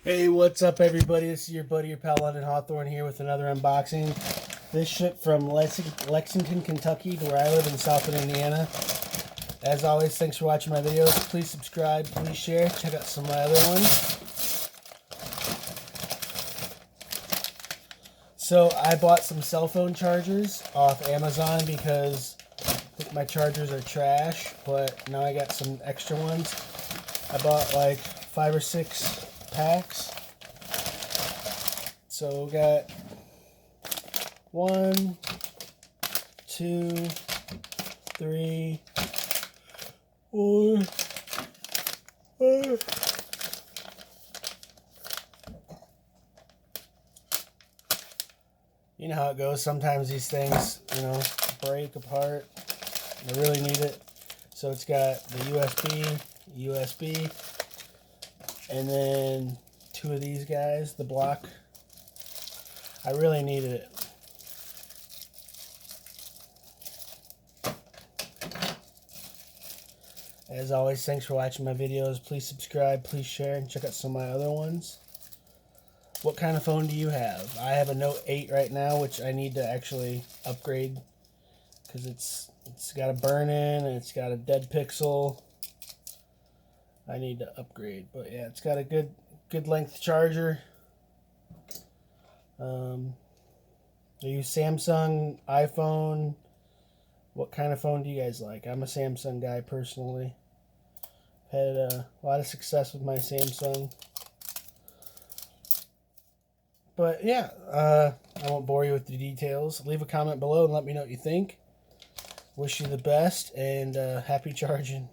Hey, what's up, everybody? This is your buddy, your pal, London Hawthorne here with another unboxing. This shipped from Lexington, Kentucky to where I live in Southern Indiana. As always, thanks for watching my videos. Please subscribe, please share, check out some of my other ones. So I bought some cell phone chargers off Amazon because I think my chargers are trash, but now I got some extra ones. I bought like 5 or 6 packs. So we got 1, 2, 3, 4, 5. You know how it goes. Sometimes these things, break apart. I really need it. So it's got the USB, and then 2 of these guys, the block. I really needed it. As always, thanks for watching my videos. Please subscribe, please share, and check out some of my other ones. What kind of phone do you have? I have a Note 8 right now, which I need to actually upgrade because it's got a burn-in and it's got a dead pixel. I need to upgrade, but yeah, it's got a good length charger. Are you Samsung, iPhone? What kind of phone do you guys like? I'm a Samsung guy personally. Had a lot of success with my Samsung. But yeah, I won't bore you with the details. Leave a comment below and let me know what you think. Wish you the best and happy charging.